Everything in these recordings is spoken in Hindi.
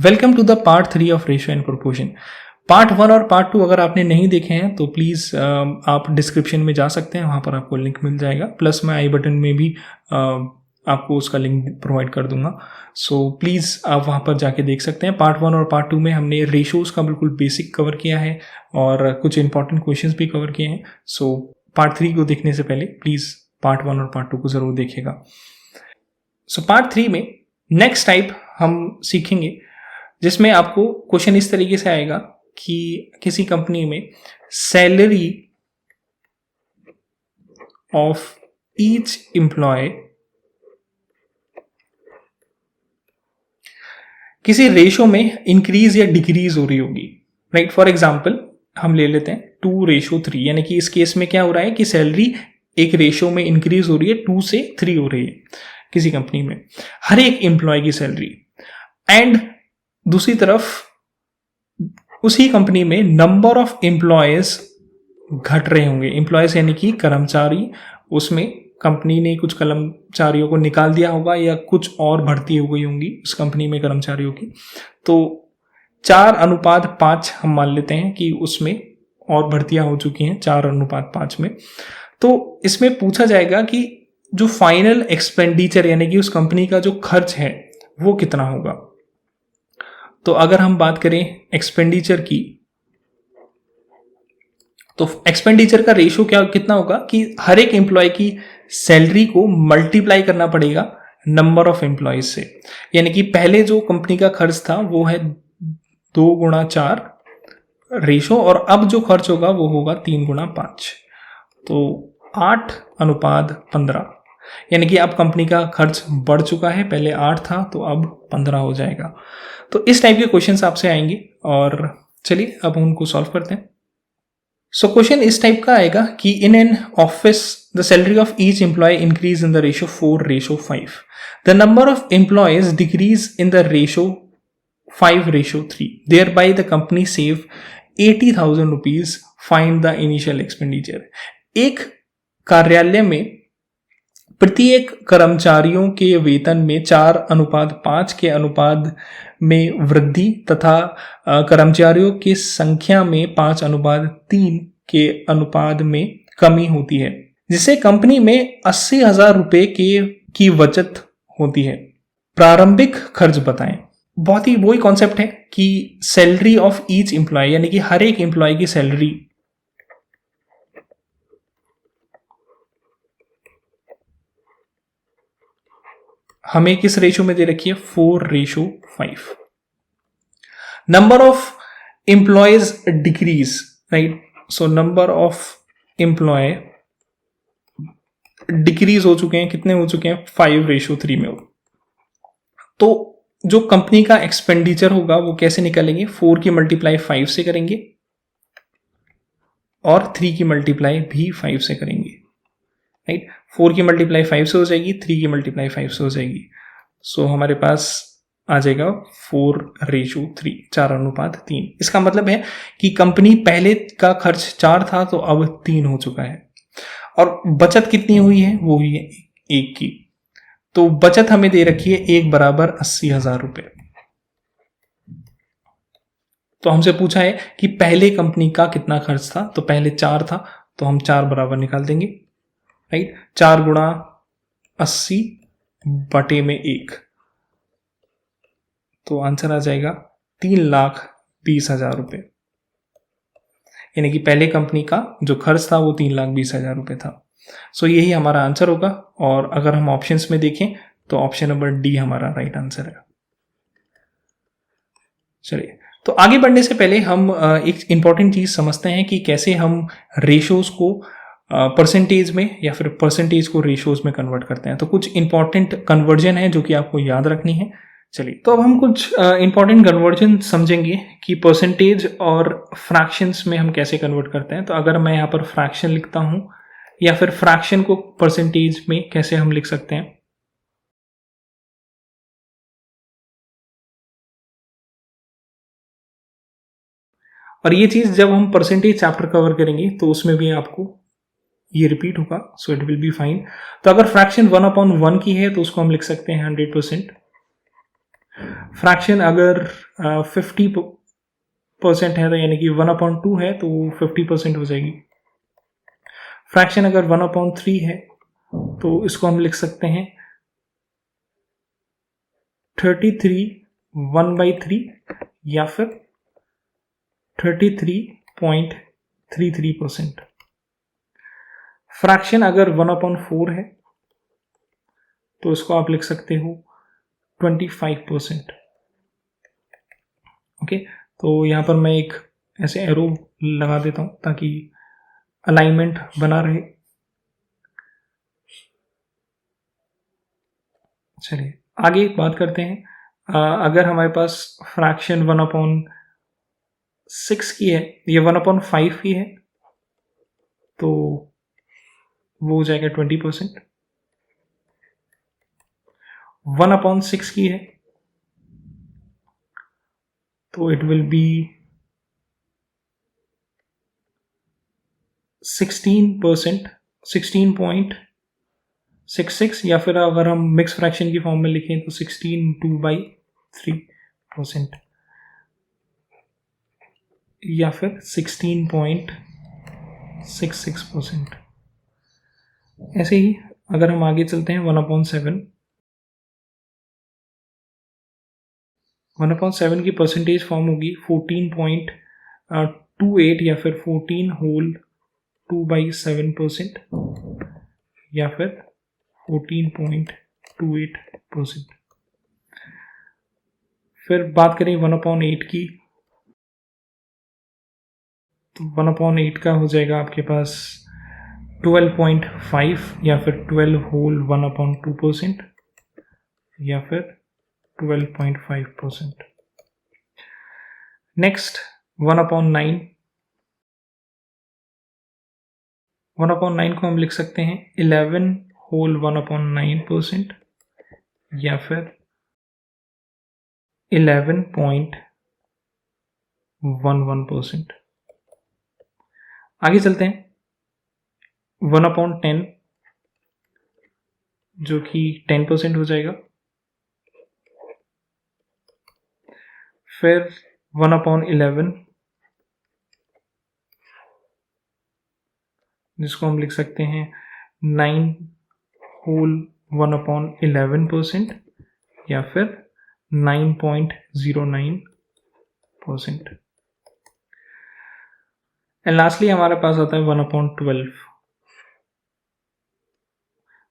Welcome to the part 3 of ratio and proportion. Part 1 और पार्ट 2 अगर आपने नहीं देखे हैं तो प्लीज़ आप डिस्क्रिप्शन में जा सकते हैं, वहाँ पर आपको लिंक मिल जाएगा। प्लस मैं आई बटन में भी आपको उसका लिंक प्रोवाइड कर दूंगा। सो प्लीज़ आप वहाँ पर जाके देख सकते हैं। पार्ट 1 और पार्ट 2 में हमने रेशियोज़ का बिल्कुल बेसिक कवर किया है और कुछ इंपॉर्टेंट क्वेश्चंस भी कवर किए हैं। सो पार्ट 3 को देखने से पहले प्लीज़ पार्ट 1 और पार्ट 2 को ज़रूर देखिएगा। सो पार्ट 3 में नेक्स्ट टाइप हम सीखेंगे जिसमें आपको क्वेश्चन इस तरीके से आएगा कि किसी कंपनी में सैलरी ऑफ ईच एम्प्लॉय किसी रेशो में इंक्रीज या डिक्रीज हो रही होगी। राइट, फॉर एग्जांपल हम ले लेते हैं 2:3, यानी कि इस केस में क्या हो रहा है कि सैलरी एक रेशो में इंक्रीज हो रही है, 2 से 3 हो रही है किसी कंपनी में, हर एक एम्प्लॉय की सैलरी। एंड दूसरी तरफ उसी कंपनी में नंबर ऑफ एम्प्लॉयज घट रहे होंगे। एम्प्लॉयज यानी कि कर्मचारी, उसमें कंपनी ने कुछ कर्मचारियों को निकाल दिया होगा या कुछ और भर्ती हो गई होंगी उस कंपनी में कर्मचारियों की। तो 4:5 हम मान लेते हैं कि उसमें और भर्तियां हो चुकी हैं 4:5 में। तो इसमें पूछा जाएगा कि जो फाइनल एक्सपेंडिचर यानी कि उस कंपनी का जो खर्च है वो कितना होगा। तो अगर हम बात करें एक्सपेंडिचर की, तो एक्सपेंडिचर का रेशो कितना होगा कि हर एक एम्प्लॉय की सैलरी को मल्टीप्लाई करना पड़ेगा नंबर ऑफ एम्प्लॉयज से। यानी कि पहले जो कंपनी का खर्च था वो है 2x4 रेशो, और अब जो खर्च होगा वो होगा 3x5, तो 8:15। यानी कि अब कंपनी का खर्च बढ़ चुका है, पहले 8 था तो अब 15 हो जाएगा। तो इस टाइप के क्वेश्चंस आपसे आएंगे और चलिए अब उनको सॉल्व करते हैं। सो क्वेश्चन इस टाइप का आएगा कि in an office the salary of each employee increase in the ratio 4:5, the number of employees decrease in the ratio 5:3, there by the company save 80,000 rupees, find the initial expenditure. एक कार्यालय में प्रत्येक कर्मचारियों के वेतन में 4:5 के अनुपात में वृद्धि तथा कर्मचारियों की संख्या में 5:3 के अनुपात में कमी होती है, जिससे कंपनी में 80,000 रुपए की बचत होती है। प्रारंभिक खर्च बताएं। बहुत ही वही कॉन्सेप्ट है कि सैलरी ऑफ ईच एम्प्लॉय यानी कि हर एक एम्प्लॉय की सैलरी हमें किस रेशो में दे रखी है, 4:5। Number of employees decrease, right, so number of employee decrease हो चुके हैं, कितने हो चुके हैं, 5:3 में हो। तो जो कंपनी का एक्सपेंडिचर होगा वो कैसे निकालेंगे, 4 की मल्टीप्लाई 5 से करेंगे और 3 की मल्टीप्लाई भी 5 से करेंगे। राइट, 4 की मल्टीप्लाई 5 से हो जाएगी, 3 की मल्टीप्लाई 5 से हो जाएगी। सो हमारे पास आ जाएगा 4:3, 4:3। इसका मतलब है कि कंपनी पहले का खर्च 4 था तो अब 3 हो चुका है, और बचत कितनी हुई है, वो हुई है 1 की। तो बचत हमें दे रखी है 1 बराबर 80,000 रुपए। तो हमसे पूछा है कि पहले कंपनी का कितना खर्च था, तो पहले 4 था तो हम 4 बराबर निकाल देंगे। राइट, 4×80/1, तो आंसर आ जाएगा 3,20,000 रुपए। यानी कि पहले कंपनी का जो खर्च था वो 3,20,000 रुपए था। सो यही हमारा आंसर होगा। और अगर हम ऑप्शंस में देखें तो ऑप्शन नंबर डी हमारा राइट आंसर है। चलिए, तो आगे बढ़ने से पहले हम एक इंपॉर्टेंट चीज समझते हैं कि कैसे हम रेशोज को परसेंटेज में या फिर परसेंटेज को रेशोज में कन्वर्ट करते हैं। तो कुछ इंपॉर्टेंट कन्वर्जन है जो कि आपको याद रखनी है। चलिए, तो अब हम कुछ इंपॉर्टेंट कन्वर्जन समझेंगे कि परसेंटेज और फ्रैक्शंस में हम कैसे कन्वर्ट करते हैं। तो अगर मैं यहाँ पर फ्रैक्शन लिखता हूं या फिर फ्रैक्शन को परसेंटेज में कैसे हम लिख सकते हैं, और ये चीज जब हम परसेंटेज चैप्टर कवर करेंगे तो उसमें भी आपको ये रिपीट होगा, so it will be fine. तो अगर फ्रैक्शन 1/1 की है तो उसको हम लिख सकते हैं 100%। फ्रैक्शन अगर 50% है तो यानी कि 1/2 है तो 50% हो जाएगी। फ्रैक्शन अगर 1/3 है तो इसको हम लिख सकते हैं 33 या फिर 33.33%। फ्रैक्शन अगर 1/4 है तो इसको आप लिख सकते हो 25%। ओके, तो यहाँ पर मैं एक ऐसे एरो लगा देता हूँ ताकि अलाइनमेंट बना रहे। चलिए आगे बात करते हैं। अगर हमारे पास फ्रैक्शन 1/6 की है, ये 1/5 की है, तो वो हो जाएगा 20%। 1/6 की है तो इट विल बी 16%, 16.66, या फिर अगर हम मिक्स फ्रैक्शन की फॉर्म में लिखें तो 16/2/3%, या फिर 16.66%। ऐसे ही अगर हम आगे चलते हैं 1/7 की परसेंटेज फॉर्म होगी 14.28 या फिर 14/2/7%, या फिर 14.28%। फिर बात करें 1/8 की, तो 1/8 का हो जाएगा आपके पास 12.5 या फिर 12/1/2%, या फिर 12.5%। नेक्स्ट 1/9। 1/9 को हम लिख सकते हैं 11/1/9%, या फिर 11.11%। आगे चलते हैं 1/10, जो कि 10% हो जाएगा। फिर 1/11, जिसको हम लिख सकते हैं 9/1/11%, या फिर 9.09%। एंड लास्टली हमारे पास आता है 1/12।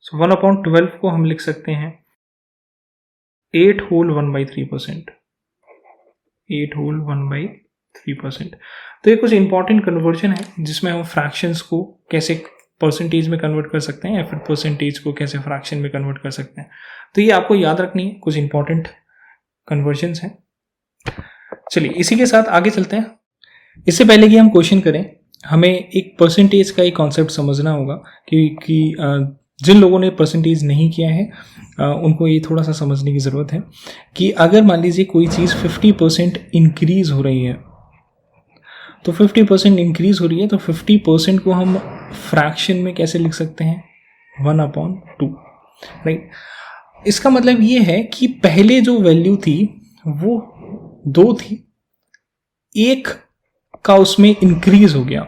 सो 1/12 को हम लिख सकते हैं 8/1/3%, 8/1/3%। तो ये कुछ इंपॉर्टेंट कन्वर्जन है जिसमें हम फ्रैक्शंस को कैसे परसेंटेज में कन्वर्ट कर सकते हैं या फिर परसेंटेज को कैसे फ्रैक्शन में कन्वर्ट कर सकते हैं। तो ये आपको याद रखनी है, कुछ इंपॉर्टेंट कन्वर्जन्स हैं। चलिए इसी के साथ आगे चलते हैं। इससे पहले कि हम क्वेश्चन करें, हमें एक परसेंटेज का एक कॉन्सेप्ट समझना होगा कि जिन लोगों ने परसेंटेज नहीं किया है उनको ये थोड़ा सा समझने की ज़रूरत है कि अगर मान लीजिए कोई चीज़ 50% इंक्रीज़ हो रही है, तो 50% इंक्रीज़ हो रही है तो 50% को हम फ्रैक्शन में कैसे लिख सकते हैं 1/2, राइट। इसका मतलब ये है कि पहले जो वैल्यू थी वो 2 थी, एक का उसमें इंक्रीज हो गया,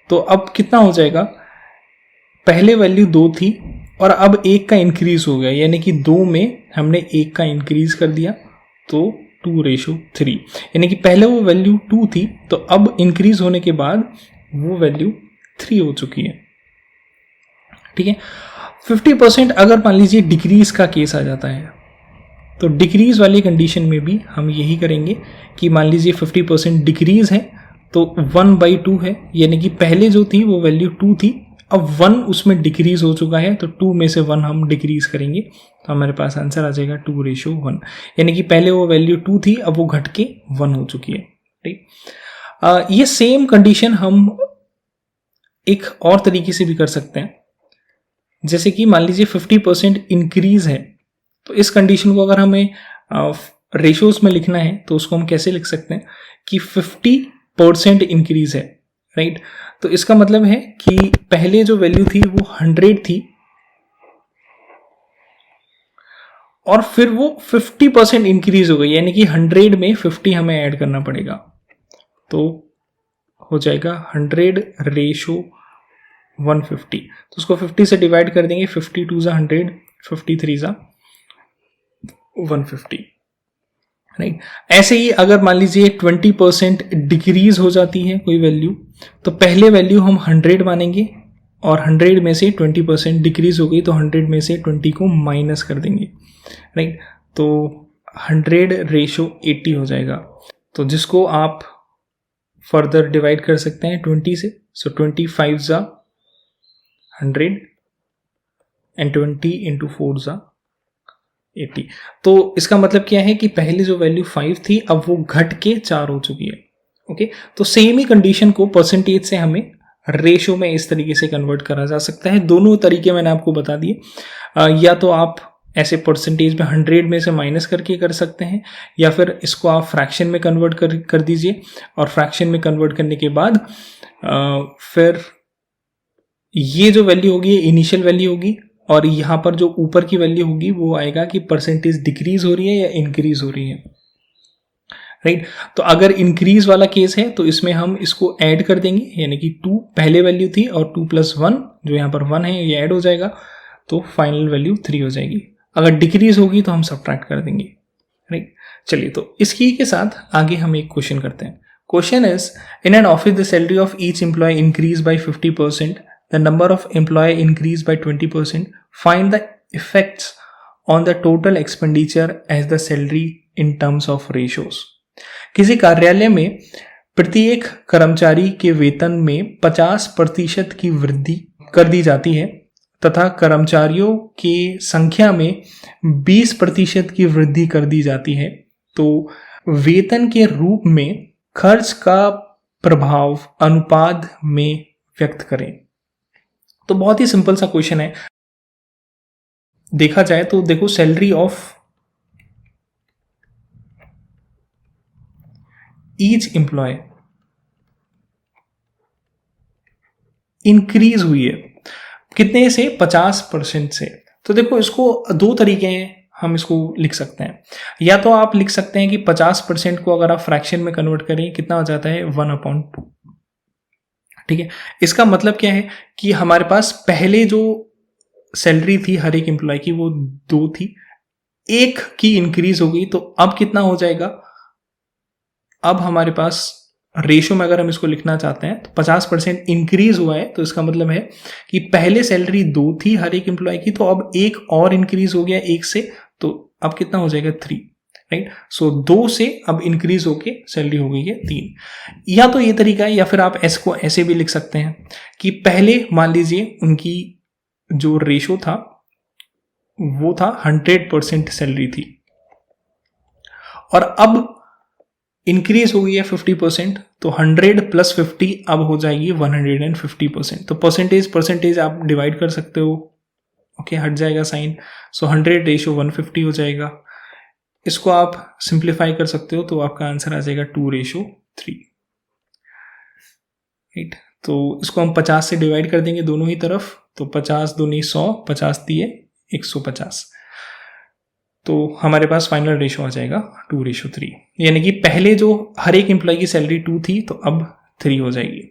तो अब कितना हो जाएगा, पहले वैल्यू 2 थी और अब एक का इंक्रीज हो गया, यानी कि 2 में हमने एक का इंक्रीज कर दिया तो 2:3, यानी कि पहले वो वैल्यू 2 थी तो अब इंक्रीज होने के बाद वो वैल्यू 3 हो चुकी है, ठीक है। 50% अगर मान लीजिए डिक्रीज का केस आ जाता है तो डिक्रीज वाली कंडीशन में भी हम यही करेंगे कि मान लीजिए 50% डिक्रीज है तो 1/2 है, यानी कि पहले जो थी वो वैल्यू 2 थी, अब 1 उसमें डिक्रीज हो चुका है तो 2 में से 1 हम डिक्रीज करेंगे तो हमारे पास आंसर आ जाएगा 2:1, यानी कि पहले वो वैल्यू 2 थी अब वो घट के 1 हो चुकी है, ठीक। ये सेम कंडीशन हम एक और तरीके से भी कर सकते हैं, जैसे कि मान लीजिए 50% इंक्रीज है, तो इस कंडीशन को अगर हमें रेशियोज में लिखना है तो उसको हम कैसे लिख सकते हैं कि 50% इंक्रीज है, राइट। तो इसका मतलब है कि पहले जो वैल्यू थी वो 100 थी और फिर वो 50% इंक्रीज हो गई, यानी कि 100 में 50 हमें ऐड करना पड़ेगा, तो हो जाएगा 100/150। तो उसको 50 से डिवाइड कर देंगे, 52 ज़ा 100, 53 ज़ा 150, राइट। ऐसे ही अगर मान लीजिए 20% डिक्रीज हो जाती है कोई वैल्यू, तो पहले वैल्यू हम 100 मानेंगे और 100 में से 20% डिक्रीज हो गई तो 100 में से 20 को माइनस कर देंगे, राइट। तो 100/80 हो जाएगा, तो जिसको आप फर्दर डिवाइड कर सकते हैं 20 से। सो 25 ज़ा 100 एंड 20 इंटू 4 ज़ा 80। तो इसका मतलब क्या है कि पहले जो वैल्यू 5 थी अब वो घट के 4 हो चुकी है। ओके, तो सेम ही कंडीशन को परसेंटेज से हमें रेशो में इस तरीके से कन्वर्ट करा जा सकता है। दोनों तरीके मैंने आपको बता दिए, या तो आप ऐसे परसेंटेज में 100 में से माइनस करके कर सकते हैं, या फिर इसको आप फ्रैक्शन में कन्वर्ट कर दीजिए, और फ्रैक्शन में कन्वर्ट करने के बाद फिर ये जो वैल्यू होगी इनिशियल वैल्यू होगी, और यहाँ पर जो ऊपर की वैल्यू होगी वो आएगा कि परसेंटेज डिक्रीज हो रही है या इंक्रीज हो रही है, राइट। तो अगर इंक्रीज वाला केस है तो इसमें हम इसको ऐड कर देंगे, यानी कि 2 पहले वैल्यू थी और 2 + 1 जो यहाँ पर 1 है ये ऐड हो जाएगा, तो फाइनल वैल्यू 3 हो जाएगी। अगर डिक्रीज होगी तो हम सब्ट्रैक्ट कर देंगे, राइट। चलिए, तो इसी के साथ आगे हम एक क्वेश्चन करते हैं। Question is, in an office the salary of each employee increase by 50%, the number of employee increased by 20%, find the effects on the total expenditure as the salary in terms of ratios। किसी कार्यालय में प्रत्येक कर्मचारी के वेतन में 50% की वृद्धि कर दी जाती है तथा कर्मचारियों की संख्या में 20% की वृद्धि कर दी जाती है, तो वेतन के रूप में खर्च का प्रभाव अनुपात में व्यक्त करें। तो बहुत ही सिंपल सा क्वेश्चन है। देखा जाए तो देखो, salary of each employee increase हुई है, कितने से? 50% से। तो देखो, इसको दो तरीके हैं, हम इसको लिख सकते हैं। या तो आप लिख सकते हैं कि 50% को अगर आप फ्रैक्शन में कन्वर्ट करें कितना हो जाता है? 1/2। ठीक है, इसका मतलब क्या है कि हमारे पास पहले जो सैलरी थी हर एक एम्प्लॉय की वो 2 थी, 1 की इंक्रीज हो गई, तो अब कितना हो जाएगा? अब हमारे पास रेशो में अगर हम इसको लिखना चाहते हैं तो 50% इंक्रीज हुआ है, तो इसका मतलब है कि पहले सैलरी 2 थी हर एक एम्प्लॉय की, तो अब 1 और इंक्रीज हो गया 1 से, तो अब कितना हो जाएगा? 3, राइट। सो 2 से अब इंक्रीज होके सैलरी हो गई है 3। या तो ये तरीका है, या फिर आप इसको ऐसे भी लिख सकते हैं कि पहले मान लीजिए उनकी जो रेशो था वो था 100% सैलरी थी, और अब इंक्रीज हो गई है 50%, तो 100 + 50 अब हो जाएगी 150%। तो परसेंटेज आप डिवाइड कर सकते हो, ओके, हट जाएगा साइन। सो 100/150 हो जाएगा। इसको आप सिंप्लीफाई कर सकते हो, तो आपका आंसर आ जाएगा 2/3, राइट। तो इसको हम 50 से डिवाइड कर देंगे दोनों ही तरफ, तो 50 दूनी 100, 50 दिए 150, तो हमारे पास फाइनल रेशो आ जाएगा 2/3। यानी कि पहले जो हर एक एम्प्लॉय की सैलरी 2 थी, तो अब 3 हो जाएगी।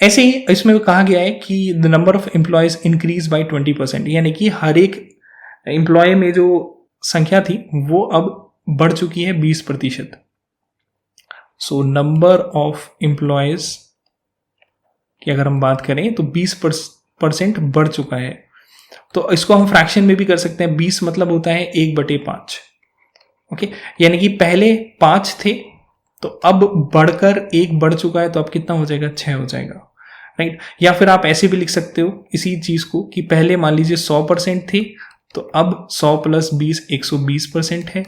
ऐसे ही इसमें कहा गया है कि the number of employees increase by 20%, यानी कि हर एक एम्प्लॉय में जो संख्या थी वो अब बढ़ चुकी है 20%। सो नंबर ऑफ एम्प्लॉयज की अगर हम बात करें तो 20% बढ़ चुका है। तो इसको हम फ्रैक्शन में भी कर सकते हैं। 20 मतलब होता है 1/5, ओके, यानी कि पहले 5 थे तो अब बढ़कर 1 बढ़ चुका है, तो अब कितना हो जाएगा? 6 हो जाएगा, राइट। या फिर आप ऐसे भी लिख सकते हो इसी चीज को कि पहले मान लीजिए 100% थे, तो अब 100 + 20 120% है,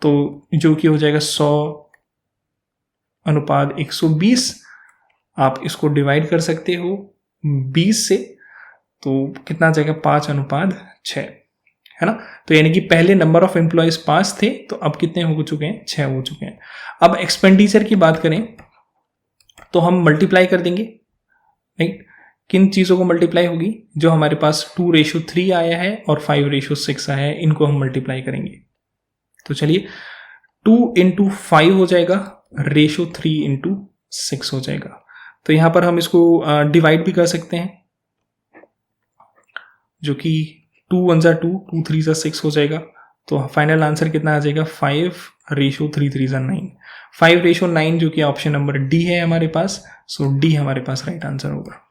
तो जो कि हो जाएगा 100/120। आप इसको डिवाइड कर सकते हो 20 से, तो कितना आ जाएगा? 5/6, है ना। तो यानी कि पहले नंबर ऑफ एम्प्लॉयज 5 थे, तो अब कितने हो चुके हैं? 6 हो चुके हैं। अब एक्सपेंडिचर की बात करें तो हम मल्टीप्लाई कर देंगे, राइट, किन चीज़ों को मल्टीप्लाई होगी, जो हमारे पास 2:3 आया है और 5:6 आया है, इनको हम मल्टीप्लाई करेंगे। तो चलिए 2 × 5 हो जाएगा, रेशो 3 × 6 हो जाएगा। तो यहाँ पर हम इसको डिवाइड भी कर सकते हैं, जो कि 2 × 1 = 2, 2 × 3 = 6 हो जाएगा। तो फाइनल आंसर कितना आ जाएगा, 5:3 = 9। 5:9 जो कि ऑप्शन नंबर डी है हमारे पास। सो डी हमारे पास राइट आंसर होगा।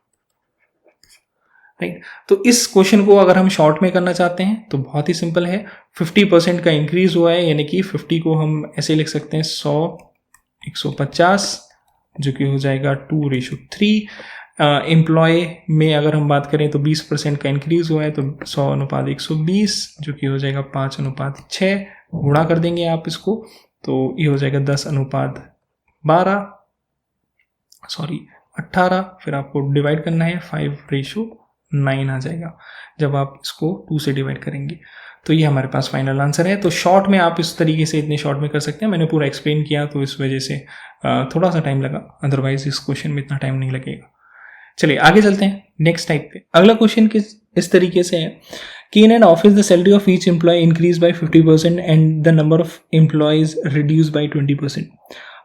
राइट, तो इस क्वेश्चन को अगर हम शॉर्ट में करना चाहते हैं तो बहुत ही सिंपल है। 50% का इंक्रीज हुआ है, यानी कि 50 को हम ऐसे लिख सकते हैं 100 150, जो कि हो जाएगा 2:3। एम्प्लॉय में अगर हम बात करें तो 20% का इंक्रीज हुआ है, तो 100:120, जो कि हो जाएगा 5:6। गुणा कर देंगे आप इसको, तो ये हो जाएगा 18। फिर आपको डिवाइड करना है, 5:9 आ जाएगा जब आप इसको 2 से डिवाइड करेंगे। तो ये हमारे पास फाइनल आंसर है। तो शॉर्ट में आप इस तरीके से इतने शॉर्ट में कर सकते हैं। मैंने पूरा एक्सप्लेन किया तो इस वजह से थोड़ा सा टाइम लगा, अदरवाइज इस क्वेश्चन में इतना टाइम नहीं लगेगा। चलिए आगे चलते हैं नेक्स्ट टाइप पे। अगला क्वेश्चन इस तरीके से है कि in an office the salary of each employee increase by 50% and the number of employees reduce by 20%.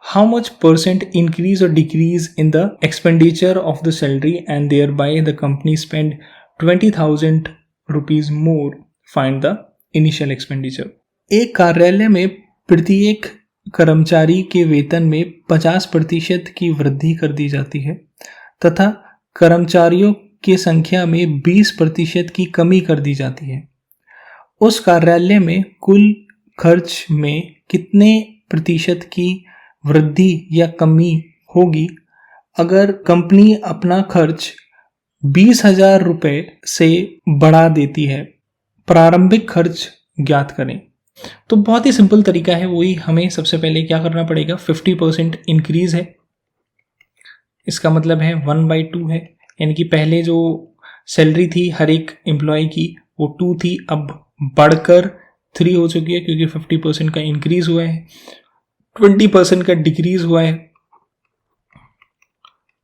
How much % increase or decrease in the expenditure of the salary and thereby the company spend 20,000 rupees more? Find the initial expenditure. एक कार्यालय में प्रत्येक कर्मचारी के वेतन में 50% की वृद्धि कर दी जाती है तथा कर्मचारियों की संख्या में 20% की कमी कर दी जाती है। उस कार्यालय में कुल खर्च में कितने प्रतिशत की वृद्धि या कमी होगी अगर कंपनी अपना खर्च 20,000 रुपये से बढ़ा देती है? प्रारंभिक खर्च ज्ञात करें। तो बहुत ही सिंपल तरीका है, वही हमें सबसे पहले क्या करना पड़ेगा, 50% इंक्रीज है, इसका मतलब है 1/2 है, यानी कि पहले जो सैलरी थी हर एक एम्प्लॉय की वो 2 थी, अब बढ़कर 3 हो चुकी है क्योंकि 50% का इंक्रीज हुआ है, 20% का डिक्रीज हुआ है।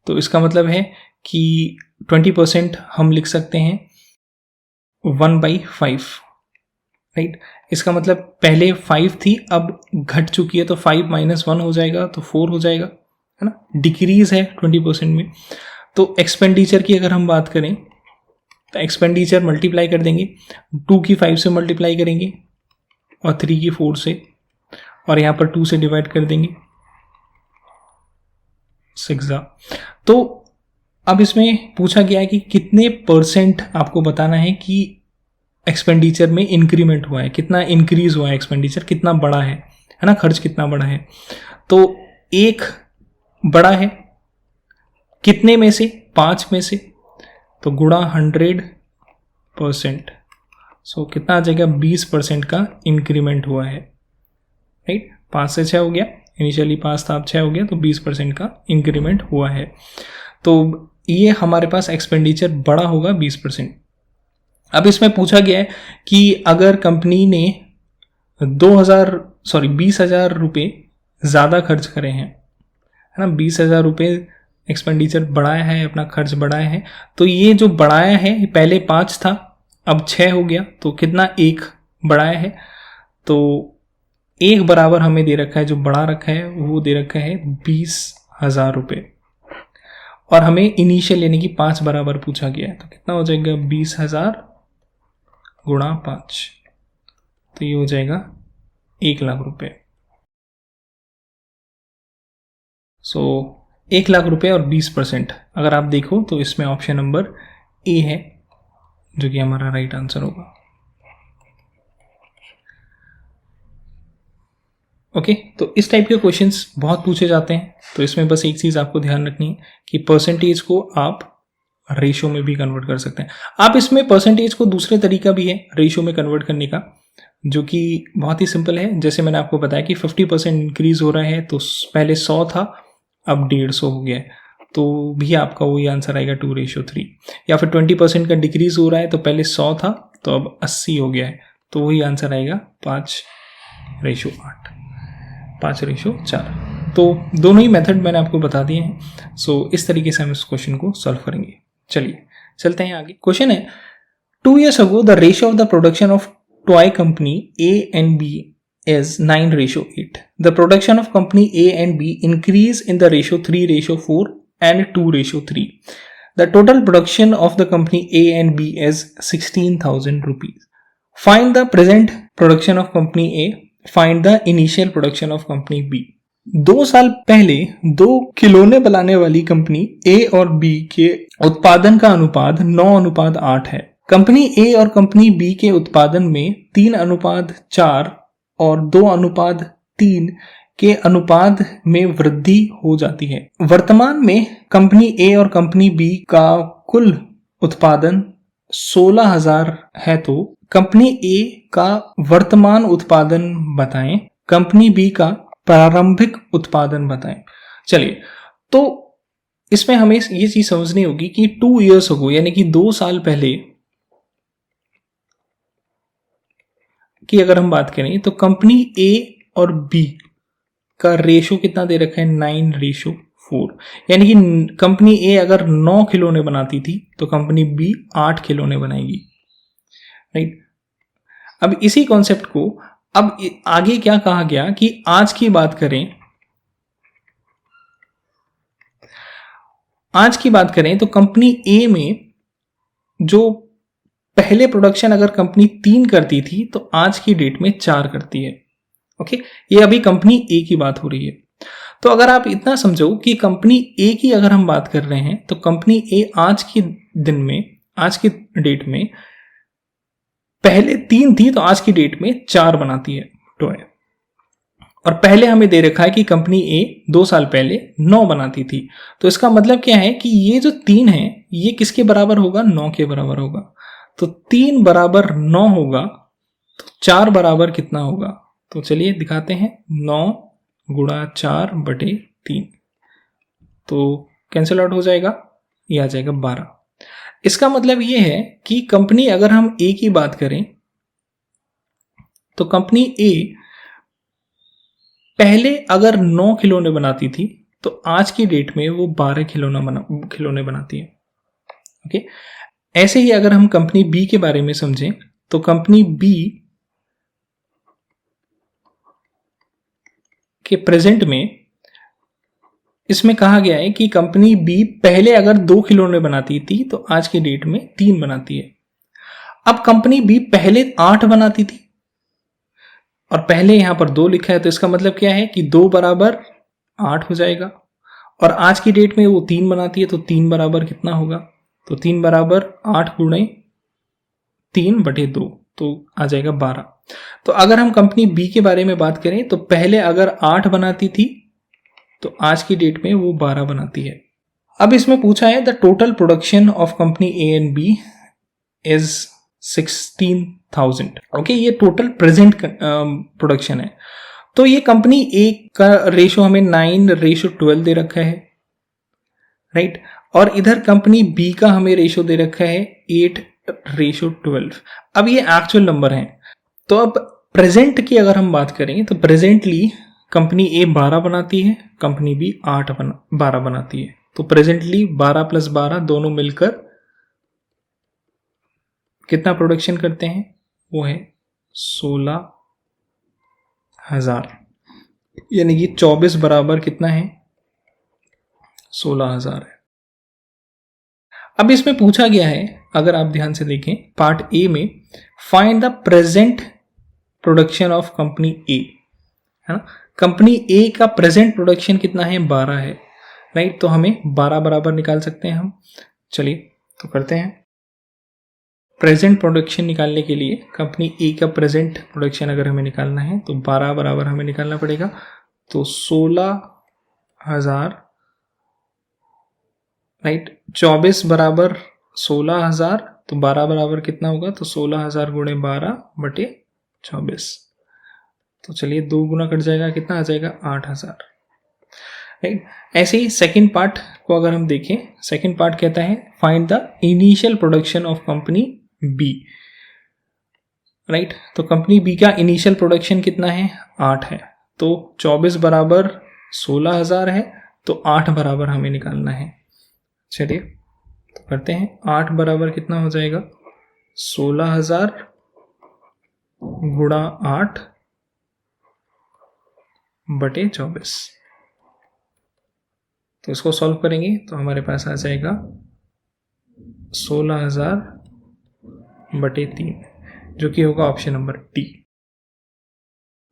तो इसका मतलब है कि 20% हम लिख सकते हैं 1/5, राइट। इसका मतलब पहले 5 थी, अब घट चुकी है, तो 5 - 1 हो जाएगा, तो 4 हो जाएगा, है ना। डिक्रीज है 20% में। तो एक्सपेंडिचर की अगर हम बात करें तो एक्सपेंडिचर मल्टीप्लाई कर देंगे, 2 की 5 से मल्टीप्लाई करेंगे और 3 की 4 से, और यहाँ पर 2 से डिवाइड कर देंगे, 6। तो अब इसमें पूछा गया है कि कितने % आपको बताना है कि एक्सपेंडिचर में इंक्रीमेंट हुआ है, कितना इंक्रीज हुआ है एक्सपेंडिचर, कितना बड़ा है ना, खर्च कितना बड़ा है। तो एक बड़ा है कितने में से, 5 में से, तो गुणा 100%, सो कितना आ जाएगा, 20% का इंक्रीमेंट हुआ है, राइट। 5 से 6 हो गया, इनिशियली 5 था, अब 6 हो गया, तो 20% का इंक्रीमेंट हुआ है। तो ये हमारे पास एक्सपेंडिचर बड़ा होगा 20%। अब इसमें पूछा गया है कि अगर कंपनी ने 20,000 रुपये ज़्यादा खर्च करे हैं, है ना, 20,000 रुपये एक्सपेंडिचर बढ़ाया है, अपना खर्च बढ़ाया है, तो ये जो बढ़ाया है, पहले 5 था अब 6 हो गया, तो कितना, 1 बढ़ाया है। तो 1 बराबर हमें दे रखा है, जो बढ़ा रखा है वो दे रखा है 20,000 रुपये, और हमें इनिशियल यानी कि 5 बराबर पूछा गया है, तो कितना हो जाएगा, 20,000 गुणा 5, तो ये हो जाएगा 1,00,000 रुपये। सो 1,00,000 रुपये और 20%, अगर आप देखो तो इसमें ऑप्शन नंबर ए है जो कि हमारा राइट आंसर होगा। ओके, तो इस टाइप के क्वेश्चंस बहुत पूछे जाते हैं, तो इसमें बस एक चीज़ आपको ध्यान रखनी है कि परसेंटेज को आप रेशो में भी कन्वर्ट कर सकते हैं। आप इसमें परसेंटेज को दूसरे तरीका भी है रेशो में कन्वर्ट करने का, जो कि बहुत ही सिंपल है। जैसे मैंने आपको बताया कि 50% इंक्रीज हो रहा है, तो पहले 100 था, अब 150 हो गया है, तो भी आपका वही आंसर आएगा 2:3। या फिर 20% का डिक्रीज हो रहा है, तो पहले 100 था, तो अब 80 हो गया है, तो वही आंसर आएगा 5:8, 5:4। तो दोनों ही मेथड मैंने आपको बता दिए हैं। सो इस तरीके से हम इस क्वेश्चन को सॉल्व करेंगे। चलिए चलते हैं आगे। क्वेश्चन है 2 years ago the ratio of the production of toy company A and B is 9:8. The production of company A and B increase in the ratio 3:4 and 2:3. The total production of the company A and B is 16,000 rupees. Find the present production of company A. Find the initial production of company B. 2 साल पहले 2 खिलौने बनाने वाली कंपनी A और B के उत्पादन का अनुपात 9:8 है। कंपनी A और कंपनी B के उत्पादन में 3:4 और 2:3 के अनुपात में वृद्धि हो जाती है। वर्तमान में कंपनी A और कंपनी B का कुल उत्पादन 16,000 है, तो कंपनी A का वर्तमान उत्पादन बताएं, कंपनी B का प्रारंभिक उत्पादन बताएं। चलिए, तो इसमें हमें ये चीज समझनी होगी कि 2 years ago यानी कि 2 साल पहले की अगर हम बात करें तो कंपनी A और B का रेशो कितना दे रखा है, 9:4। यानी कि कंपनी A अगर 9 खिलौने बनाती थी तो कंपनी B 8 खिलौने बनाएगी, राइट। अब इसी कॉन्सेप्ट को अब आगे क्या कहा गया कि आज की बात करें तो कंपनी A में जो पहले प्रोडक्शन अगर कंपनी 3 करती थी तो आज की डेट में 4 करती है। ओके, ये अभी कंपनी A की बात हो रही है। तो अगर आप इतना समझो कि कंपनी A की अगर हम बात कर रहे हैं तो कंपनी A आज की डेट में पहले 3 थी तो आज की डेट में 4 बनाती है टॉय। और पहले हमें दे रखा है कि कंपनी A 2 साल पहले 9 बनाती थी। तो इसका मतलब क्या है कि ये जो 3 है ये किसके बराबर होगा, 9 के बराबर होगा। तो 3 बराबर 9 होगा तो 4 बराबर कितना होगा, तो चलिए दिखाते हैं। 9 गुणा 4/3 तो कैंसिल आउट हो जाएगा, ये आ जाएगा 12। इसका मतलब ये है कि कंपनी अगर हम A की बात करें तो कंपनी A पहले अगर 9 खिलौने बनाती थी तो आज की डेट में वो 12 खिलौने बनाती है। ओके, ऐसे ही अगर हम कंपनी B के बारे में समझें तो कंपनी B के प्रेजेंट में इसमें कहा गया है कि कंपनी B पहले अगर 2 खिलौने बनाती थी तो आज की डेट में 3 बनाती है। अब कंपनी B पहले 8 बनाती थी और पहले यहां पर 2 लिखा है, तो इसका मतलब क्या है कि 2 बराबर 8 हो जाएगा। और आज की डेट में वो 3 बनाती है तो 3 बराबर कितना होगा, तो 3 बराबर 8 गुणे 3/2 तो आ जाएगा 12। तो अगर हम कंपनी B के बारे में बात करें तो पहले अगर 8 बनाती थी तो आज की डेट में वो 12 बनाती है। अब इसमें पूछा है the total production of company A and B is 16,000। Okay, ये टोटल प्रेजेंट प्रोडक्शन है। तो ये कंपनी A का रेशो हमें 9:12 दे रखा है, राइट। और इधर कंपनी B का हमें रेशो दे रखा है 8:12। अब ये एक्चुअल नंबर हैं। तो अब प्रेजेंट की अगर हम बात करें तो प्रेजेंटली कंपनी A 12 बनाती है, कंपनी B 12 बनाती है। तो प्रेजेंटली 12 + 12 दोनों मिलकर कितना प्रोडक्शन करते हैं, वो है 16,000। यानी कि 24 बराबर कितना है, 16,000 है। अब इसमें पूछा गया है, अगर आप ध्यान से देखें पार्ट ए में, find the present production of company A, है ना। कंपनी ए का प्रेजेंट प्रोडक्शन कितना है, 12 है, राइट। तो हमें 12 बराबर निकाल सकते हैं हम। चलिए तो करते हैं। प्रेजेंट प्रोडक्शन निकालने के लिए कंपनी ए का प्रेजेंट प्रोडक्शन अगर हमें निकालना है तो 12 बराबर हमें निकालना पड़ेगा। तो 16,000, राइट। 24 बराबर 16,000, तो 12 बराबर कितना होगा, तो 16,000 गुणे 12/24। तो चलिए 2 गुना कट जाएगा, कितना आ जाएगा, 8,000, राइट। ऐसे ही सेकेंड पार्ट को अगर हम देखें, सेकेंड पार्ट कहता है find the initial production of company B, right. तो कंपनी बी का इनिशियल प्रोडक्शन कितना है, 8 है। तो 24 बराबर 16,000 है, तो 8 बराबर हमें निकालना है। चलिए तो करते हैं, 8 बराबर कितना हो जाएगा, 16,000 गुणा 8 बटे 24। तो इसको सॉल्व करेंगे तो हमारे पास आ जाएगा 16,000 बटे 3, जो कि होगा ऑप्शन नंबर डी।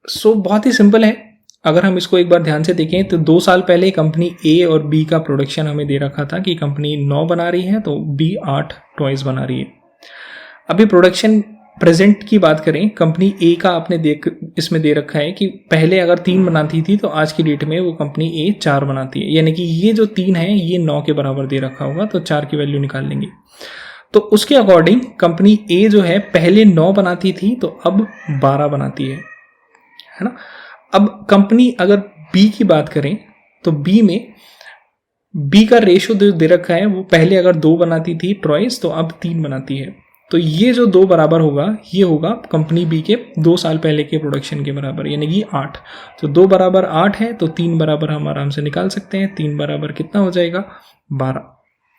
सो बहुत ही सिंपल है। अगर हम इसको एक बार ध्यान से देखें तो 2 साल पहले कंपनी ए और बी का प्रोडक्शन हमें दे रखा था कि कंपनी 9 बना रही है तो बी 8 टॉयज बना रही है। अभी प्रोडक्शन प्रेजेंट की बात करें, कंपनी ए का आपने इसमें दे रखा है कि पहले अगर 3 बनाती थी तो आज की डेट में वो कंपनी ए 4 बनाती है, यानी कि ये जो 3 है ये 9 के बराबर दे रखा होगा, तो 4 की वैल्यू निकाल लेंगे। तो उसके अकॉर्डिंग कंपनी ए जो है पहले 9 बनाती थी तो अब 12 बनाती है ना। अब कंपनी अगर बी की बात करें तो बी में बी का रेशो दे रखा है, वो पहले अगर 2 बनाती थी ट्रॉइस तो अब 3 बनाती है। तो ये जो 2 बराबर होगा ये होगा कंपनी बी के 2 साल पहले के प्रोडक्शन के बराबर, यानी कि 8। तो 2 बराबर 8 है तो 3 बराबर हम आराम से निकाल सकते हैं। 3 बराबर कितना हो जाएगा, 12,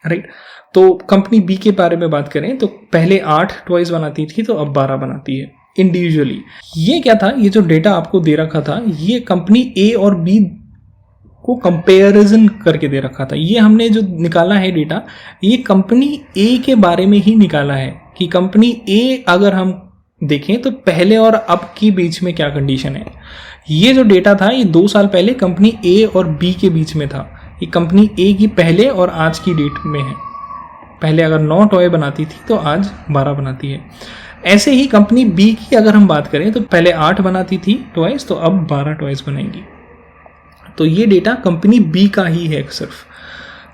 राइट। तो कंपनी बी के बारे में बात करें तो पहले 8 ट्वाइस बनाती थी तो अब 12 बनाती है इंडिविजुअली। ये क्या था, ये जो डेटा आपको दे रखा था ये कंपनी ए और बी को कंपैरिजन करके दे रखा था। ये हमने जो निकाला है डेटा, ये कंपनी ए के बारे में ही निकाला है कि कंपनी ए अगर हम देखें तो पहले और अब के बीच में क्या कंडीशन है। ये जो डेटा था ये 2 साल पहले कंपनी ए और बी के बीच में था। ये कंपनी ए की पहले और आज की डेट में है। पहले अगर 9 टॉय बनाती थी तो आज 12 बनाती है। ऐसे ही कंपनी बी की अगर हम बात करें तो पहले 8 बनाती थी टॉयज तो अब 12 टॉयज बनाएंगी। तो ये डेटा कंपनी बी का ही है सिर्फ।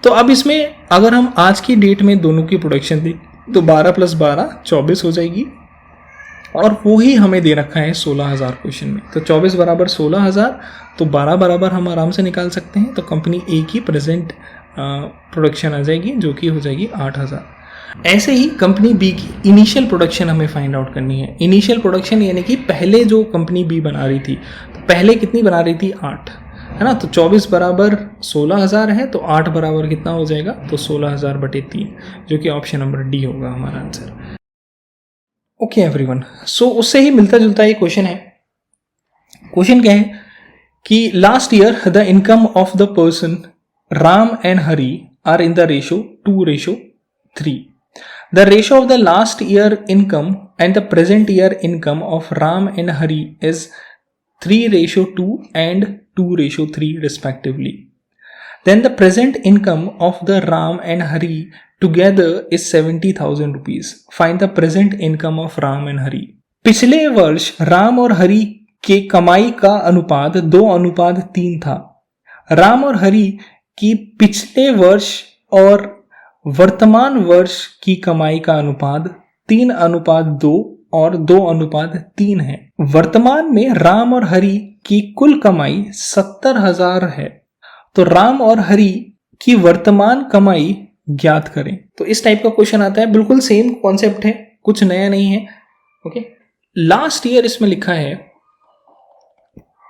तो अब इसमें अगर हम आज की डेट में दोनों की प्रोडक्शन दें तो 12 + 12 24 हो जाएगी, और वो ही हमें दे रखा है 16,000 क्वेश्चन में। तो 24 बराबर 16,000, तो 12 बराबर हम आराम से निकाल सकते हैं। तो कंपनी ए की प्रेजेंट प्रोडक्शन आ जाएगी जो कि हो जाएगी 8,000। ऐसे ही कंपनी बी की इनिशियल प्रोडक्शन हमें फाइंड आउट करनी है। इनिशियल प्रोडक्शन यानी कि पहले जो कंपनी बी बना रही थी तो पहले कितनी बना रही थी, 8, है ना। तो 24 बराबर 16,000 है तो 8 बराबर कितना हो जाएगा, तो 16,000 बटे 3, जो कि ऑप्शन नंबर डी होगा हमारा आंसर। ओके एवरीवन, सो उससे ही मिलता जुलता ये क्वेश्चन है। क्वेश्चन क्या है कि last year the income of the person Ram and Hari are in the ratio 2:3। The ratio of the last year income and the present year income of Ram and Hari is 3:2 and 2:3 respectively. Then the present income of the Ram and Hari together is 70,000 rupees. Find the present income of Ram and Hari. पिछले वर्ष राम और हरी के कमाई का अनुपात 2:3 था। राम और हरी की पिछले वर्ष और वर्तमान वर्ष की कमाई का अनुपात 3:2 और 2:3 है। वर्तमान में राम और हरी की कुल कमाई 70,000 है। तो राम और हरी की वर्तमान कमाई ज्ञात करें। तो इस टाइप का क्वेश्चन आता है, बिल्कुल सेम कॉन्सेप्ट है, कुछ नया नहीं है। ओके, लास्ट ईयर इसमें लिखा है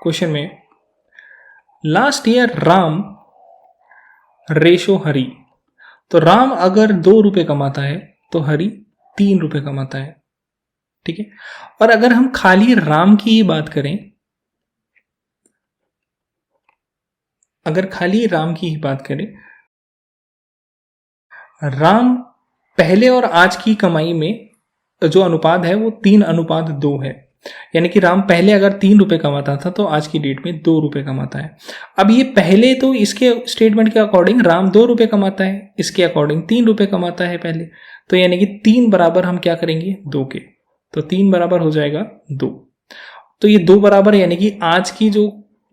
क्वेश्चन में, लास्ट ईयर राम रेशो हरी। तो राम अगर 2 रुपए कमाता है तो हरी 3 रुपए कमाता है, ठीक है। और अगर हम खाली राम की ही बात करें, अगर खाली राम की ही बात करें, राम पहले और आज की कमाई में जो अनुपात है वो 3:2 है। यानी कि राम पहले अगर 3 रुपए कमाता था तो आज की डेट में 2 रुपए कमाता है। अब ये पहले तो इसके स्टेटमेंट के अकॉर्डिंग राम 2 रुपए कमाता है, इसके अकॉर्डिंग 3 रुपए कमाता है पहले। तो यानी कि 3 बराबर हम क्या करेंगे, 2 के। तो 3 बराबर हो जाएगा 2। तो ये 2 बराबर यानी कि आज की जो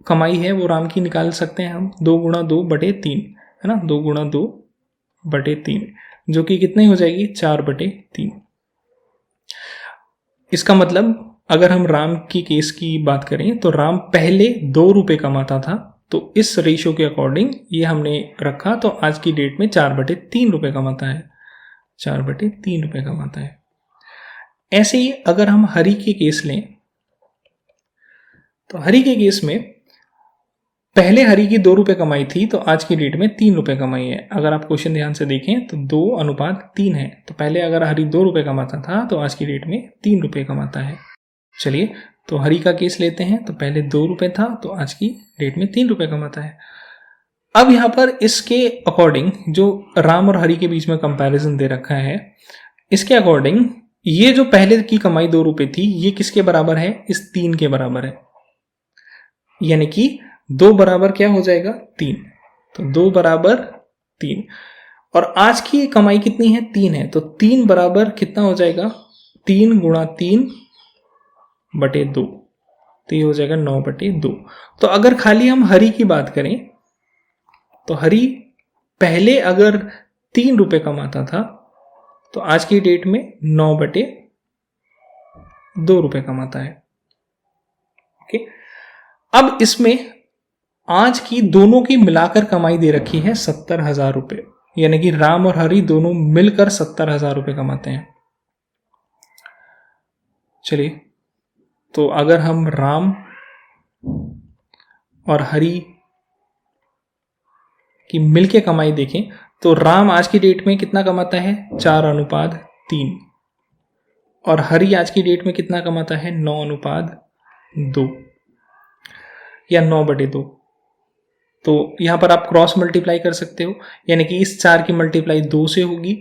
कमाई है वो राम की निकाल सकते हैं हम, 2 × 2 बटे 3, है ना। 2 × 2 बटे 3 जो कि कितनी हो जाएगी, 4 बटे 3। इसका मतलब अगर हम राम की केस की बात करें तो राम पहले 2 रुपए कमाता था, तो इस रेशियो के अकॉर्डिंग ये हमने रखा, तो आज की डेट में 4/3 रुपए कमाता है, 4/3 रुपए कमाता है। ऐसे ही अगर हम हरी के केस लें तो हरी के केस में पहले हरी की 2 रुपए कमाई थी तो आज की डेट में 3 रुपए कमाई है। अगर आप क्वेश्चन ध्यान से देखें तो 2:3 है। तो पहले अगर हरी 2 रुपए कमाता था तो आज की डेट में 3 रुपए कमाता है। चलिए, तो हरी का केस लेते हैं। तो पहले 2 रुपए था तो आज की डेट में 3 रुपए कमाता है। अब यहाँ पर इसके अकॉर्डिंग जो राम और हरी के बीच में कंपैरिजन दे रखा है, इसके अकॉर्डिंग ये जो पहले की कमाई 2 रुपए थी ये किसके बराबर है? इस 3 के बराबर है। यानी कि 2 बराबर क्या हो जाएगा? 3। तो 2 बराबर 3 और आज की कमाई कितनी है? 3 है। तो 3 बराबर कितना हो जाएगा? 3 गुणा 3 बटे 2, तो ये हो जाएगा 9/2। तो अगर खाली हम हरी की बात करें तो हरी पहले अगर 3 रुपए कमाता था तो आज की डेट में 9/2 रुपए कमाता है। ओके, अब इसमें आज की दोनों की मिलाकर कमाई दे रखी है 70,000 रुपए, यानी कि राम और हरी दोनों मिलकर 70,000 रुपए कमाते हैं। चलिए, तो अगर हम राम और हरी की मिलके कमाई देखें तो राम आज की डेट में कितना कमाता है? 4:3 और हरी आज की डेट में कितना कमाता है? 9:2 या 9/2। तो यहां पर आप क्रॉस मल्टीप्लाई कर सकते हो, यानी कि इस 4 की मल्टीप्लाई 2 से होगी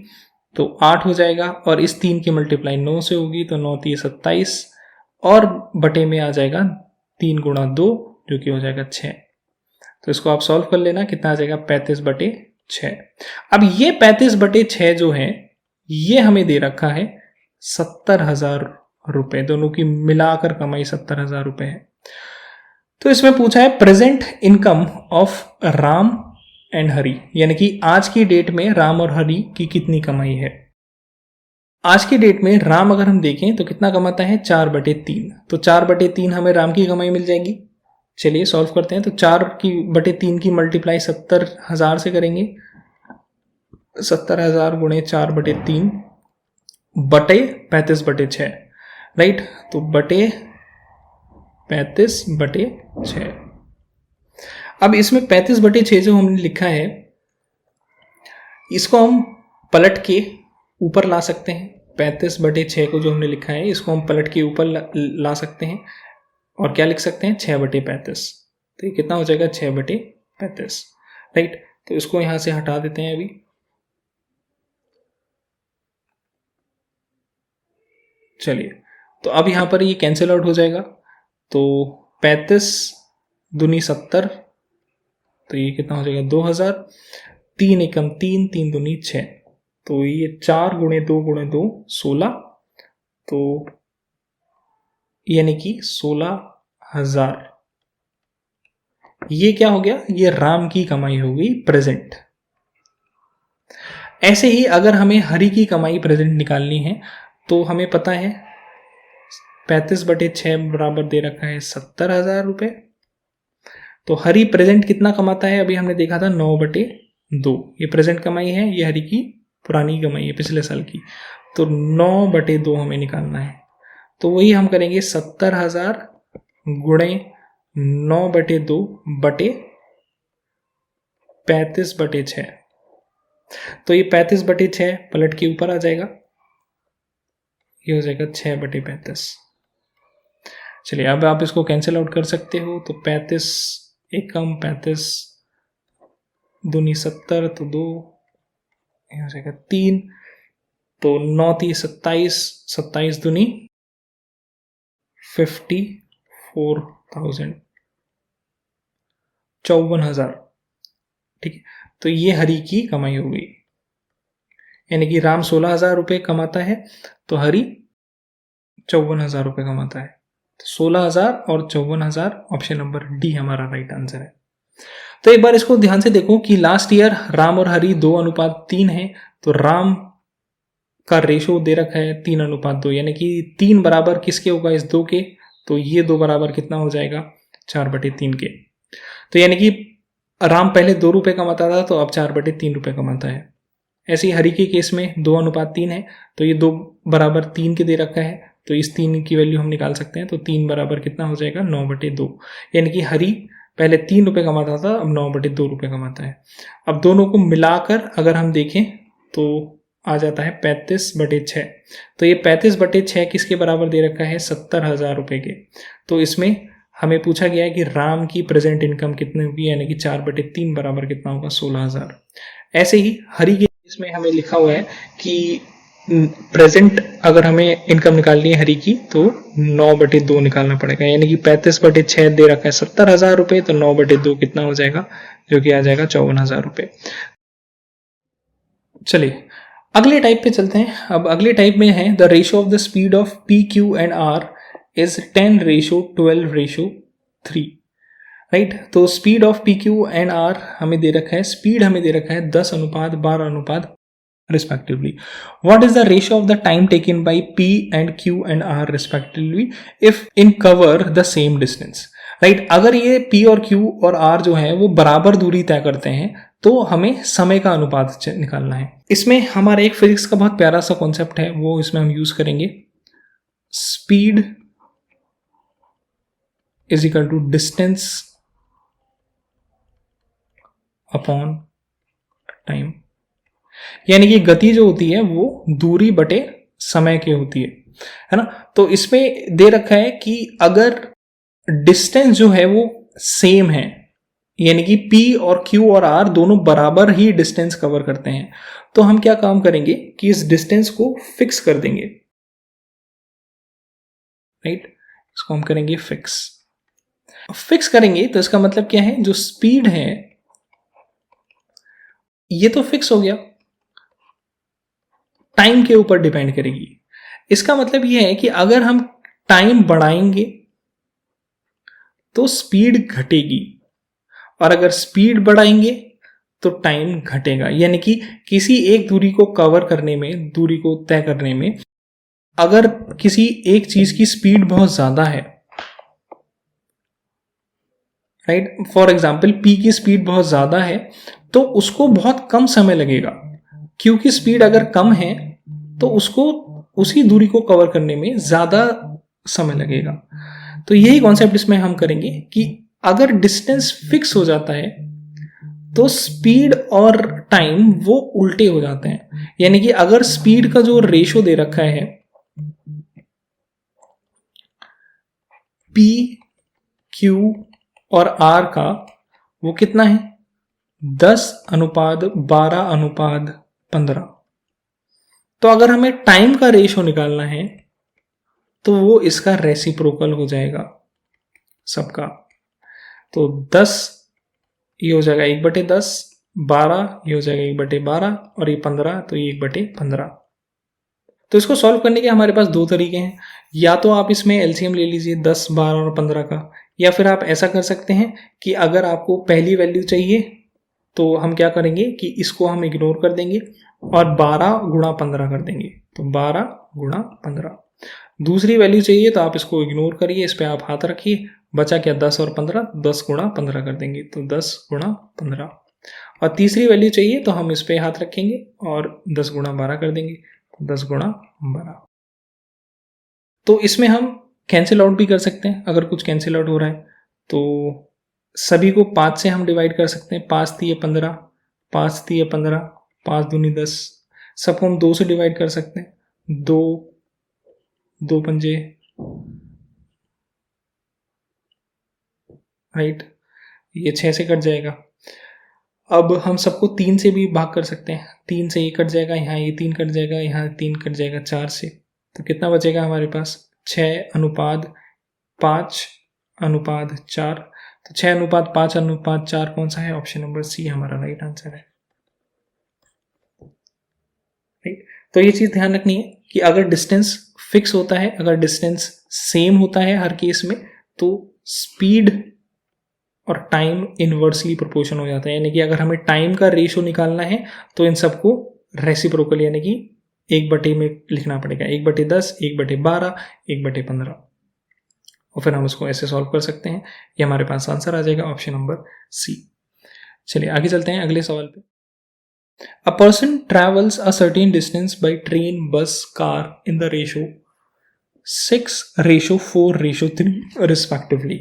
तो 8 हो जाएगा और इस 3 की मल्टीप्लाई 9 से होगी तो 9×3 = 27 और बटे में आ जाएगा 3 गुणा 2 जो कि हो जाएगा 6। तो इसको आप सॉल्व कर लेना, कितना आ जाएगा? 35/6। अब ये 35/6 जो है ये हमें दे रखा है 70,000 रुपए, दोनों की मिलाकर कमाई 70,000 रुपए है। तो इसमें पूछा है present income of Ram and Hari, यानी कि आज की डेट में राम और हरी की कितनी कमाई है। आज की डेट में राम अगर हम देखें तो कितना कमाता है? 4/3। तो 4/3 हमें राम की कमाई मिल जाएगी। चलिए सॉल्व करते हैं। तो 4/3 की मल्टीप्लाई 70,000 से करेंगे। 70,000 गुणे 4/3 बटे 35/6, राइट। तो बटे 35/6। अब इसमें 35/6 जो हमने लिखा है इसको हम पलट के ऊपर ला सकते हैं। 35/6 को जो हमने लिखा है इसको हम पलट के ऊपर ला सकते हैं और क्या लिख सकते हैं? 6/35। तो ये कितना हो जाएगा? 6/35, राइट। तो इसको यहां से हटा देते हैं अभी। चलिए, तो अब यहां पर ये कैंसिल आउट हो जाएगा। तो 35 दूनी 70, तो ये कितना हो जाएगा? 2000। 3 एकम 3, 3 दूनी 6, तो ये 4 गुणे 2 गुणे 2 16, तो यानी कि 16,000। ये क्या हो गया? ये राम की कमाई हो गई प्रेजेंट। ऐसे ही अगर हमें हरी की कमाई प्रेजेंट निकालनी है तो हमें पता है 35/6 बराबर दे रखा है 70,000 रुपए। तो हरी प्रेजेंट कितना कमाता है? अभी हमने देखा था 9/2। ये प्रेजेंट कमाई है, ये हरी की पुरानी कमाई है पिछले साल की। तो 9/2 हमें निकालना है। तो वही हम करेंगे 70,000 गुणे 9/2 बटे 35/6। तो ये 35/6 पलट के ऊपर आ जाएगा, ये हो जाएगा 6/35। चलिए, अब आप इसको कैंसिल आउट कर सकते हो। तो 35 एकम 35 दूनी 70, तो 2 हो जाएगा 3, तो 9×3 = 27, 27 दूनी 54,000, 54,000, ठीक है। तो ये हरी की कमाई हो गई, यानी कि राम 16,000 रुपये कमाता है तो हरी 54,000 रुपये कमाता है। तो 16,000 और 54,000, ऑप्शन नंबर डी हमारा राइट आंसर है। तो एक बार इसको ध्यान से देखो कि लास्ट ईयर राम और हरी 2:3 है, तो राम का रेशो दे रखा है 3:2, यानी कि 3 बराबर किसके होगा? इस 2 के। तो ये 2 बराबर कितना हो जाएगा? 4/3 के। तो यानी कि राम पहले 2 रुपये कमाता था तो अब 4/3 रुपये कमाता है। ऐसे ही हरी के केस में 2:3 है, तो ये 2 बराबर 3 के दे रखा है, तो इस 3 की वैल्यू हम निकाल सकते हैं। तो 3 बराबर कितना हो जाएगा? 9/2, यानी कि हरी पहले 3 रुपये कमाता था, अब 9/2 रुपये कमाता है। अब दोनों को मिलाकर अगर हम देखें तो आ जाता है 35/6। तो ये 35/6 किसके बराबर दे रखा है? 70,000 रुपये के। तो इसमें हमें पूछा गया है कि राम की प्रेजेंट इनकम कितनी होगी, यानी कि 4/3 बराबर कितना होगा? 16,000। ऐसे ही हरी के इसमें हमें लिखा हुआ है कि प्रेजेंट अगर हमें इनकम निकालनी है हरी की तो 9/2 निकालना पड़ेगा, यानी कि 35/6 दे रखा है 70,000 रुपये, तो 9/2 कितना हो जाएगा? जो कि आ जाएगा 54,000 रुपये। चलिए अगले टाइप पे चलते हैं। अब अगले टाइप में है the ratio of the speed of P Q and R is 10:12:3, right. तो speed of P Q and R हमें दे रखा है, स्पीड हमें दे रखा है 10:12 respectively. What is the ratio of the time taken by P and Q and R respectively if in cover the same distance? Right, अगर ये P और Q और R जो है वो बराबर दूरी तय करते हैं तो हमें समय का अनुपात निकालना है। इसमें हमारा एक फिजिक्स का बहुत प्यारा सा कॉन्सेप्ट है, वो इसमें हम यूज करेंगे। Speed is equal to distance upon time, यानी कि गति जो होती है वो दूरी बटे समय की होती है ना। तो इसमें दे रखा है कि अगर डिस्टेंस जो है वो सेम है, यानी कि P और Q और R दोनों बराबर ही डिस्टेंस कवर करते हैं, तो हम क्या काम करेंगे कि इस डिस्टेंस को फिक्स कर देंगे, राइट। इसको हम करेंगे फिक्स करेंगे तो इसका मतलब क्या है? जो स्पीड है ये तो फिक्स हो गया, टाइम के ऊपर डिपेंड करेगी। इसका मतलब यह है कि अगर हम टाइम बढ़ाएंगे तो स्पीड घटेगी, और अगर स्पीड बढ़ाएंगे तो टाइम घटेगा। यानी कि किसी एक दूरी को कवर करने में, दूरी को तय करने में, अगर किसी एक चीज की स्पीड बहुत ज्यादा है, राइट, फॉर एग्जाम्पल P की स्पीड बहुत ज्यादा है तो उसको बहुत कम समय लगेगा, क्योंकि स्पीड अगर कम है तो उसको उसी दूरी को कवर करने में ज्यादा समय लगेगा। तो यही कॉन्सेप्ट इसमें हम करेंगे कि अगर डिस्टेंस फिक्स हो जाता है तो स्पीड और टाइम वो उल्टे हो जाते हैं। यानी कि अगर स्पीड का जो रेशो दे रखा है P, Q और R का, वो कितना है? 10:12:15। तो अगर हमें टाइम का रेशो निकालना है तो वो इसका रेसिप्रोकल हो जाएगा सबका। तो 10 ये हो जाएगा 1/10, 12 ये हो जाएगा 1/12, और ये 15 तो ये 1/15। तो इसको सॉल्व करने के हमारे पास दो तरीके हैं। या तो आप इसमें एलसीएम ले लीजिए 10, 12 और 15 का, या फिर आप ऐसा कर सकते हैं कि अगर आपको पहली वैल्यू चाहिए तो हम क्या करेंगे कि इसको हम इग्नोर कर देंगे और 12x15 कर देंगे, तो 12x15। दूसरी वैल्यू चाहिए तो आप इसको इग्नोर करिए, इस पर आप हाथ रखिए, बचा क्या? 10 और 15, 10x15 कर देंगे, तो 10x15। और तीसरी वैल्यू चाहिए तो हम इस पर हाथ रखेंगे और 10x12 कर देंगे, 10x12। तो इसमें हम कैंसिल आउट भी कर सकते हैं। अगर कुछ कैंसिल आउट हो रहा है तो सभी को 5 से हम डिवाइड कर सकते हैं। 5 3 15, 5 3 15, 5 दूनी 10। सबको हम 2 से डिवाइड कर सकते हैं। 2 2 पंजे, राइट, ये 6 से कट जाएगा। अब हम सबको 3 से भी भाग कर सकते हैं। 3 से ये कट जाएगा, यहाँ ये 3 कट जाएगा, यहाँ 3 कट जाएगा 4 से। तो कितना बचेगा हमारे पास? 6:5:4। तो 6:5:4 कौन सा है? ऑप्शन नंबर सी हमारा राइट आंसर है। राइट, तो ये चीज ध्यान रखनी है कि अगर डिस्टेंस फिक्स होता है, अगर डिस्टेंस सेम होता है हर केस में, तो स्पीड और टाइम इनवर्सली प्रोपोर्शन हो जाता है। यानी कि अगर हमें टाइम का रेशो निकालना है तो इन सबको रेसिप्रोकल यानी कि 1/, में लिखना पड़ेगा। 1/10, 1/12, 1/15, और फिर हम उसको ऐसे सॉल्व कर सकते हैं। ये हमारे पास आंसर आ जाएगा ऑप्शन नंबर सी। चलिए आगे चलते हैं अगले सवाल पे। A person travels a certain distance by train, bus, car in the ratio 6:4:3 respectively.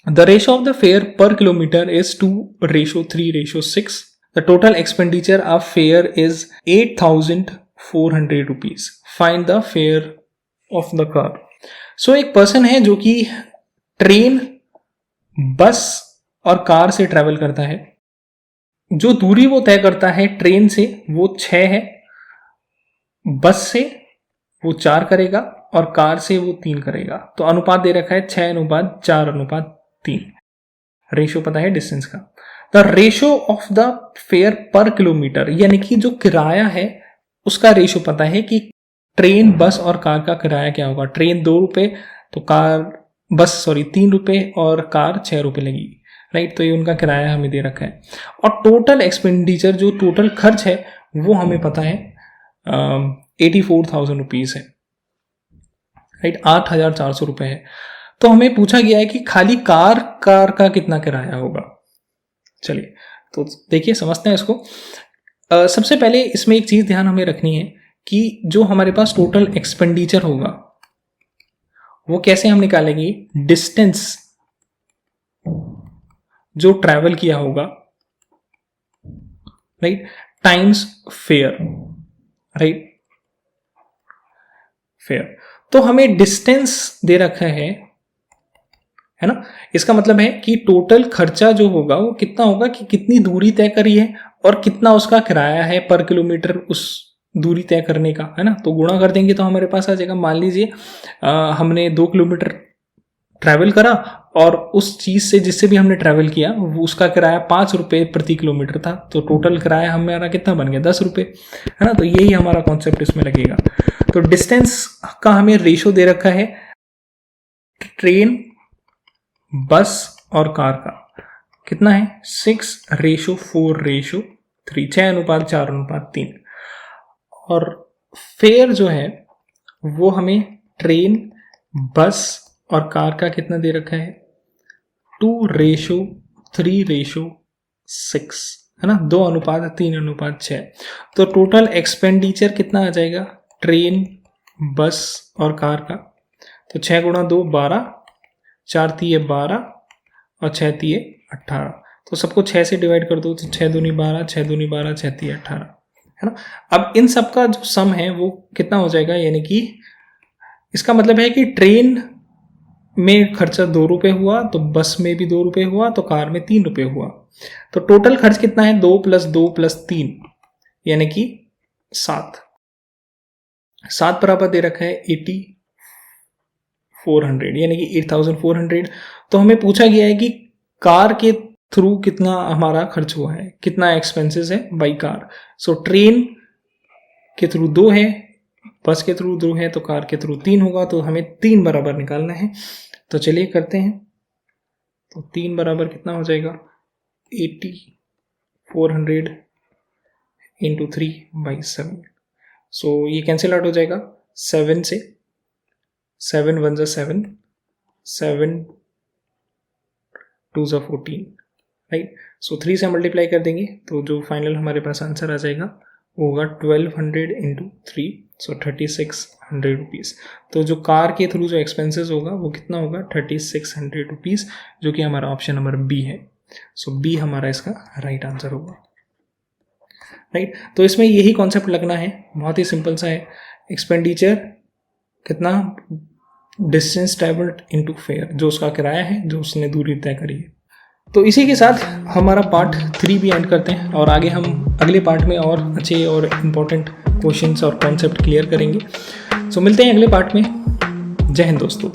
The ratio of the fare per kilometer is 2:3:6. The total expenditure of fare is 8,400 rupees. Find the fare of the car. So एक पर्सन है जो कि ट्रेन, बस और कार से ट्रैवल करता है. जो दूरी वो तय करता है ट्रेन से वो 6 है, बस से वो 4 करेगा और कार से वो 3 करेगा. तो अनुपात दे रखा है 6:4:3. रेशियो पता है डिस्टेंस का. The ratio of the fair पर किलोमीटर, यानी कि जो किराया है उसका रेशियो पता है कि ट्रेन, बस और कार का किराया क्या होगा. ट्रेन 2 रुपये तो बस 3 रुपये और कार 6 रुपये लगेगी, राइट. तो ये उनका किराया हमें दे रखा है. और टोटल एक्सपेंडिचर, जो टोटल खर्च है वो हमें पता है 84,000 रुपीज़ है, राइट. 8,400 रुपये है. तो हमें पूछा गया है कि खाली कार का कितना किराया होगा. चलिए तो देखिए, समझते हैं इसको. सबसे पहले इसमें एक चीज़ ध्यान हमें रखनी है कि जो हमारे पास टोटल एक्सपेंडिचर होगा वो कैसे हम निकालेंगे. डिस्टेंस जो ट्रैवल किया होगा, right, times fair, right, fair. तो हमें डिस्टेंस दे रखा है ना. इसका मतलब है कि टोटल खर्चा जो होगा वो कितना होगा, कि कितनी दूरी तय करी है और कितना उसका किराया है पर किलोमीटर उस दूरी तय करने का, है ना. तो गुणा कर देंगे तो हमारे पास आ जाएगा. मान लीजिए हमने 2 किलोमीटर ट्रैवल करा और उस चीज से जिससे भी हमने ट्रैवल किया उसका किराया 5 रुपये प्रति किलोमीटर था. तो टोटल किराया हमारा कितना बन गया, 10 रुपये, है ना. तो यही हमारा कॉन्सेप्ट इसमें लगेगा. तो डिस्टेंस का हमें रेशो दे रखा है ट्रेन, बस और कार का. कितना है, 6:4:3, 6:4:3. और फेयर जो है वो हमें ट्रेन, बस और कार का कितना दे रखा है, 2:3:6, है ना. 2:3:6. तो टोटल एक्सपेंडिचर कितना आ जाएगा ट्रेन, बस और कार का. तो 6 × 2 12, 4 × 3 12 और 6 × 3 18. तो सबको 6 से डिवाइड कर दो तो 6 दूनी 12, 6 दूनी 12, 6 × 3 18, है ना. अब इन सब का जो सम है वो कितना हो जाएगा, यानी कि इसका मतलब है कि ट्रेन में खर्चा 2 रुपये हुआ, तो बस में भी 2 रुपये हुआ, तो कार में 3 रुपये हुआ. तो टोटल खर्च कितना है, 2 + 2 + 3 यानी कि 7. 7 बराबर दे रखा है 8400, यानी कि 8400. तो हमें पूछा गया है कि कार के थ्रू कितना हमारा खर्च हुआ है, कितना एक्सपेंसेस है बाई कार. सो ट्रेन के थ्रू 2 है, बस के थ्रू 2 है, तो कार के थ्रू 3 होगा. तो हमें 3 बराबर निकालना है. तो चलिए करते हैं. तो 3 बराबर कितना हो जाएगा, 8400 × 3/7. सो ये कैंसिल आउट हो जाएगा 7 से. 7 × 1 = 7, 7 × 2 = 14, राइट. सो 3 से मल्टीप्लाई कर देंगे तो जो फाइनल हमारे पास आंसर आ जाएगा वो होगा 1200 × 3, सो 3600 रुपीज़. तो जो कार के थ्रू जो एक्सपेंसेस होगा वो कितना होगा, 3600 रुपीज़, जो कि हमारा ऑप्शन नंबर बी है. सो बी हमारा इसका राइट आंसर होगा, राइट. तो इसमें यही कॉन्सेप्ट लगना है, बहुत ही सिंपल सा है. एक्सपेंडिचर कितना, डिस्टेंस ट्रैवल्ड इनटू फेयर, जो उसका किराया है, जो उसने दूरी तय करी है. तो इसी के साथ हमारा पार्ट 3 भी एंड करते हैं और आगे हम अगले पार्ट में और अच्छे और इम्पोर्टेंट क्वेश्चंस और कॉन्सेप्ट क्लियर करेंगे. सो मिलते हैं अगले पार्ट में. जय हिंद दोस्तों.